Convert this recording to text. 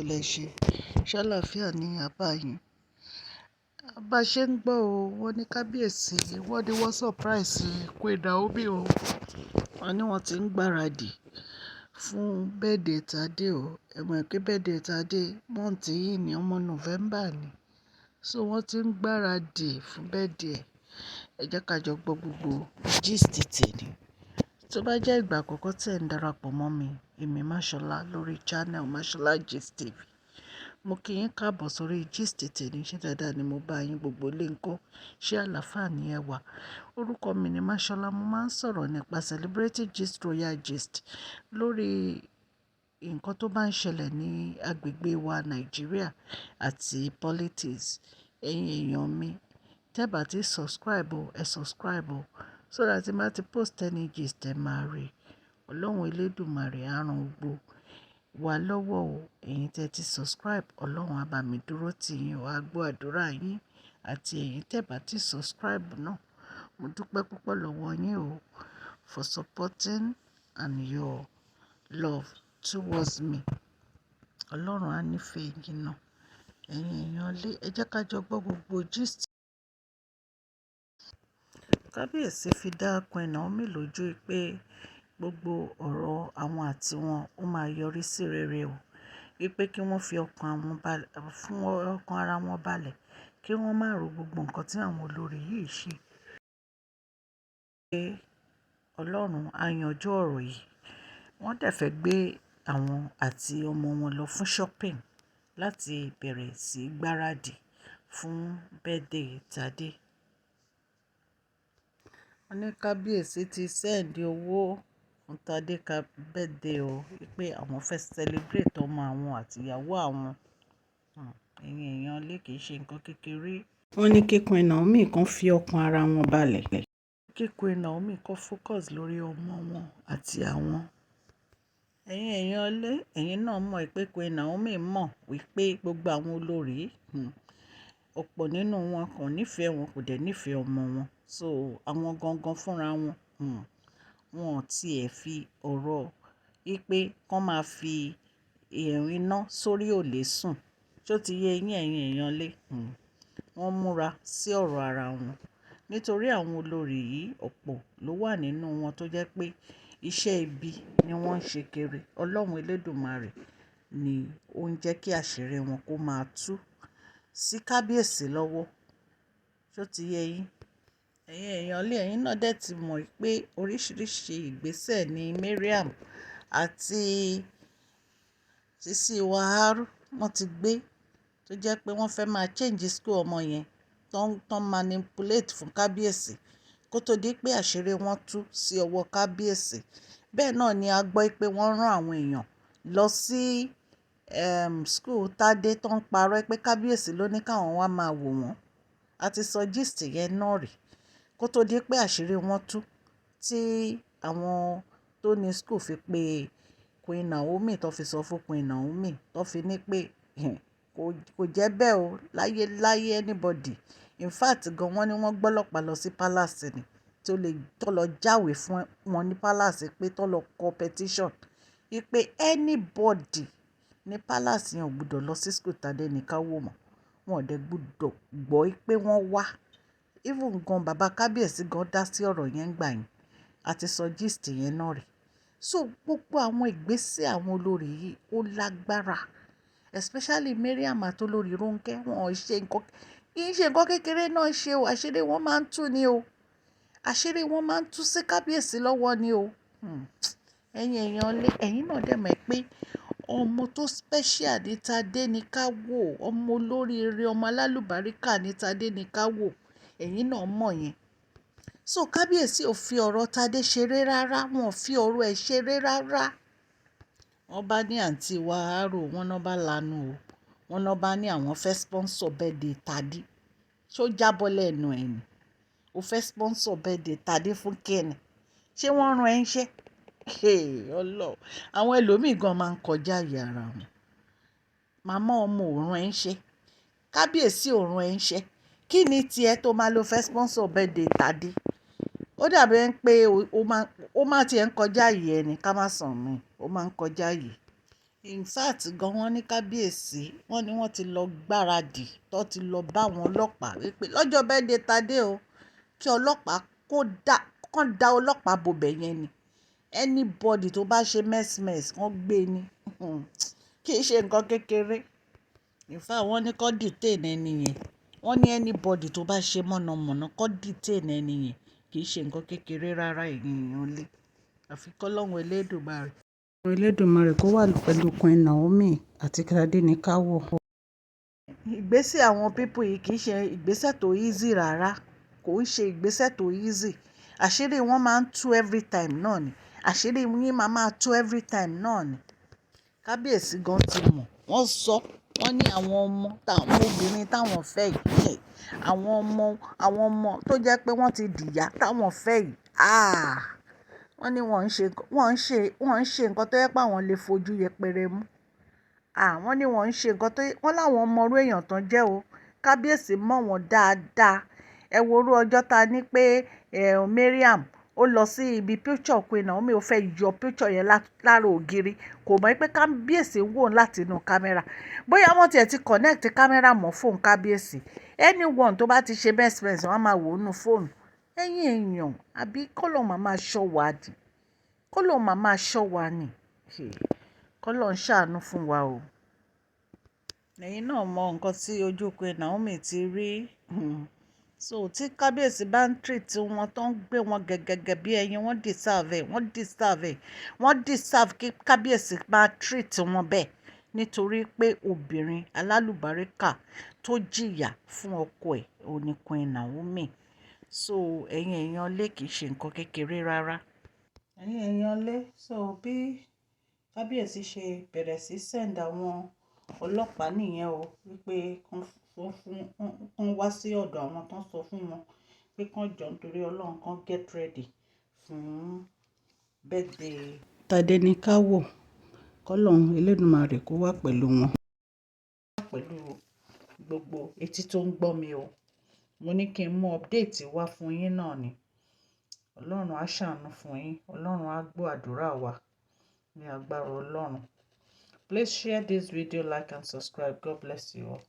lẹ ṣe? Ṣàlàáfíà ni a bá yín. Bá ṣe ń gbọ́ o, wọ́n ní Kábíyèsí, wọ́n ní wọ́n surprise Queen Naomi o. Wọ́n ní wọ́n ti ń gbáradì fún birthday Tade o. Ẹ mọ̀ pé birthday Tade month yìí ni ọmọ November ni. So wọ́n ti ń gbáradì fún birthday ẹ̀. Ẹ jẹ́ ká jọ gbọ́ gbogbo gist tèmi. Tó bá jẹ́ ìgbà àkọ́kọ́ tí ẹ̀ ń darapọ̀ mọ́ mi, èmi Máṣọlá lórí channel Máṣọlá Gist TV. Mo kí yín káàbọ̀ sórí gist tèmi. Ṣé dáadáa ni mo bá yín, gbogbo ilé ńkọ́? Ṣé àlàáfíà ni ẹ wà? Orúkọ mi ni Máṣọlá. Mo máa ń sọ̀rọ̀ nípa celebrity gist, royal gist lórí nǹkan tó bá ń ṣẹlẹ̀ ní agbègbè wa Nàìjíríà àti politics. Ẹ̀yin èèyàn mi, tẹ́ bá ti subscribe o, ẹ subscribe o, so that tí n bá ti post any gist ẹ máa rí. Ọlọ́run Elédùmarè á ran gbogbo wa lọ́wọ́ o. Ẹ̀yin tẹ́ ti subscribe, Ọlọ́run á bá mi dúró tì yín o, á gbọ́ àdúrà yín. Àti ẹ̀yin tẹ́ bá ti subscribe náà, mo dúpẹ́ púpọ̀ lọ́wọ́ yín o for supporting and your love towards me. Ọlọ́run á nífẹ̀ẹ́ yín náà. Ẹ̀yin èèyàn lé, ẹ jẹ́ ká jọ gbọ́ gbogbo gist. Kábíyèsí fi dá Queen Naomi lójú pé gbogbo ọ̀rọ̀ àwọn àti wọn ó máa yọrí sí rere o. Wípé kí wọ́n fi ọkàn ara wọn balẹ̀, kí wọ́n má ro gbogbo nǹkan tí àwọn olórí yìí ṣe. Pé Ọlọ́run á yanjú ọ̀rọ̀ yìí. Wọ́n dẹ̀ fẹ́ gbé àwọn àti ọmọ wọn lọ fún shopping láti bẹ̀rẹ̀ sí gbáradì fún birthday Tade. Wọ́n ní Kábíyèsí ti send owó fún Tade birthday o. Wípé àwọn fẹ́ celebrate ọmọ àwọn àti ìyàwó àwọn. Ẹ̀yin èèyàn lé, kìí ṣe nǹkan kékeré. Wọ́n ní kí Queen Naomi kan fi ọkàn ara wọn balẹ̀. Kí Queen Naomi kan focus lórí ọmọ wọn àti àwọn. Ẹ̀yin èèyàn lé, ẹ̀yin náà mọ̀ pé Queen Naomi mọ̀ wípé gbogbo àwọn olórí ọ̀pọ̀ nínú wọn kò nífẹ̀ẹ́ wọn, kò dẹ̀ nífẹ̀ẹ́ ọmọ wọn. So àwọn gangan fúnra wọn, wọn ò tiẹ̀ fi ọ̀rọ̀ wípé kán máa fi iná sórí òlè sùn. Ṣó ti yé yín ẹ̀yin èèyàn lé? Wọ́n múra sí ọ̀rọ̀ ara wọn. Nítorí àwọn olórí yìí ọ̀pọ̀ ló wà nínú wọn tó jẹ́ pé iṣẹ́ ibi ni wọ́n ń ṣe kiri. Ọlọ́run Elédùmarè ni ó ń jẹ́ kí àṣírí wọn kó máa tú sí Kábíyèsí lọ́wọ́. Ṣó ti yé yín? Ẹ̀yin èèyàn lé, ẹ̀yin náà dẹ̀ ti mọ̀ pé oríṣiríṣi ìgbésẹ̀ ni Mariam àti Sisi Waharu wọ́n ti gbé tó jẹ́ pé wọ́n fẹ́ máa change school ọmọ yẹn tán manipulate fún Kábíyèsí kó tó di pé àṣírí wọn tú sí ọwọ́ Kábíyèsí. Bẹ́ẹ̀ náà ni a gbọ́ pé wọ́n rán àwọn èèyàn lọ sí school Tade tó ń parọ́ pé Kábíyèsí ló ní káwọn wá máa wò wọ́n. A ti sọ gist yẹn náà rí kó tó di pé àṣírí wọn tú tí àwọn tó ní school fi pe Queen Naomi tó fi sọ fún Queen Naomi tó fi ní pé kò jẹ́ bẹ́ẹ̀ o, láyé anybody. In fact gan wọ́n ní wọ́n gbọ́lọ́pàá lọ sí palace ni tó lọ jáwèé fún wọn ní palace pé tó lọ kọ petition wípé anybody ní palace yẹn ò gbọdọ̀ lọ sí school Tadenikawo mọ́. Wọn ò dẹ̀ gbọdọ̀ gbọ́ pé wọ́n wá. Even gan bàbá Kábíyèsí gan dá sí ọ̀rọ̀ yẹn gbà yín. A ti sọ gist yẹn náà rí. So gbogbo àwọn ìgbésẹ̀ àwọn olórí yìí ó lágbára, especially Mariam àti olórí Ronke. Wọn ò ṣe nǹkan, kì í ṣe nǹkan kékeré náà ṣe o. Àṣírí wọn máa ń tú ni o. Àṣírí wọn máa ń tú sí Kábíyèsí lọ́wọ́ ni o. Ẹ̀yin èèyàn lé, ẹ̀yin náà dẹ̀ mọ̀ pé ọmọ tó special ní Tadenikawo, ọmọ olóríire, ọmọ alálùbáríkà ní Tadenikawo. Ẹ̀yin náà mọ̀ yẹn. So Kábíyèsí ò fi ọ̀rọ̀ Tade ṣeré rárá. Wọn ò fi ọ̀rọ̀ ẹ̀ ṣeré rárá. Wọ́n bá ní àǹtí Waharu, wọ́n náà bá lanu o. Wọ́n náà bá ní àwọn fẹ́ sponsor birthday Tade. Ṣó jábọ́ lẹ́nu ẹ̀ ni? O fẹ́ sponsor birthday Tade fún kíni? Ṣé wọ́n rán ẹ ń ṣẹ́? Ọlọ́run. Àwọn ẹlòmíì gan máa ń kọjá àyè ara wọn. Màmá ọmọ ò rán ẹ ń ṣẹ́. Kábíyèsí ò rán ẹ ń ṣẹ́. Kí ni tiẹ̀ tó máa lo fẹ́ sponsor birthday Tade? Ó dàbí ẹni pé ó máa tiẹ̀ ń kọjá àyè ẹni ká má sàn mí. Ó máa ń kọjá àyè. in fact gan wọ́n ní Kábíyèsí wọ́n ní wọ́n ti lọ gbáradì tó ti lọ bá àwọn ọlọ́pàá wípé lọ́jọ́ birthday Tadé o kí ọlọ́pàá kàn dá ọlọ́pàá bòbẹ̀ yẹn ni anybody tó bá ṣe mess wọ́n gbé ni kì í ṣe nǹkan kékeré in fact wọ́n ní kó detain ẹni yẹn wọ́n ní anybody tó bá ṣe mọ̀nàmọ́ná kó detain ẹni yẹn kì í ṣe nǹkan kékeré rárá èèyàn lé àfi kọ́lọ́hún Elédùmarè. Elédùmarè kó wà pẹ̀lú Queen Naomi àti Tadenikawo. Ìgbésẹ̀ àwọn pípù yìí kì í ṣe ìgbésẹ̀ tó easy rárá kò ń ṣe ìgbésẹ̀ tó easy àṣírí wọn máa ń tú every time náà ni àṣírí yín máa tú every time náà ni. Kábíyèsí gan ti mọ̀ wọ́n sọ wọ́n ní àwọn obìnrin táwọn fẹ́ yìí àwọn ọmọ tó jẹ́ pé wọ́n ti dìyà táwọn fẹ́ yìí wọ́n ní wọ́n ń ṣe nǹkan tó yẹ pé àwọn lè fojú yẹpẹrẹ mú wọ́n ní wọ́n ń ṣe nǹkan tó wọ́n láwọn ọmọọrú èèyàn tán jẹ́ o Kábíyèsí mọ̀ wọ́n dáadáa ẹ wo orú ọjọ́ ta ní pé Mariam ó lọ sí ibi picture Queen Naomi ó fẹ́ yọ picture yẹn lára ògiri kò mọ̀ pé Kábíyèsí wò láti inú kámẹ́rà bóyá wọ́n tiẹ̀ ti connect kámẹ́rà mọ́ fóònù Kábíyèsí anyone tó bá ti ṣe best friends wọ́n á máa wò ó nú fóònù ẹ̀yin èèyàn àbí kọ́lọ̀ màmá ṣọ́ wa ni kọ́lọ̀ màmá ṣọ́ wa ni kọ́lọ̀ ń ṣàánú fún wa o. ẹ̀yin náà mọ nǹkan tí ojú Queen Naomi ti rí so tí Kábíyèsí bá ń treat wọn tó ń gbé wọn gẹ́gẹ́ bí ẹyin wọ́n deserve kí Kábíyèsí máa treat wọn bẹ́ẹ̀ nítorí pé obìnrin alálùbáríkà tó jìyà fún ọkọ ẹ̀ òní Queen Naomi so ẹ̀yin èèyàn lé kìí ṣe nǹkan kékeré rárá. ẹ̀yin èèyàn lé so bí Kábíyèsí ṣe bẹ̀rẹ̀ sí send àwọn ọlọ́pàá nìyẹn o wípé kán wá sí ọ̀dọ̀ àwọn tán sọ fún wọn pé kán jọ nítorí Ọlọ́run kán get ready fún birthday Tadenikawo kọ́lọ́hún Elédùmarè kó wà pẹ̀lú wọn. pẹ̀lú gbogbo etí tó ń gbọ́ mi o mo ní kí n mú update wá fún yín náà ni Ọlọ́run á ṣàánú fún yín Ọlọ́run á gbọ́ àdúrà wa ní agbára Ọlọ́run. Please share this video, like and subscribe. God bless you all.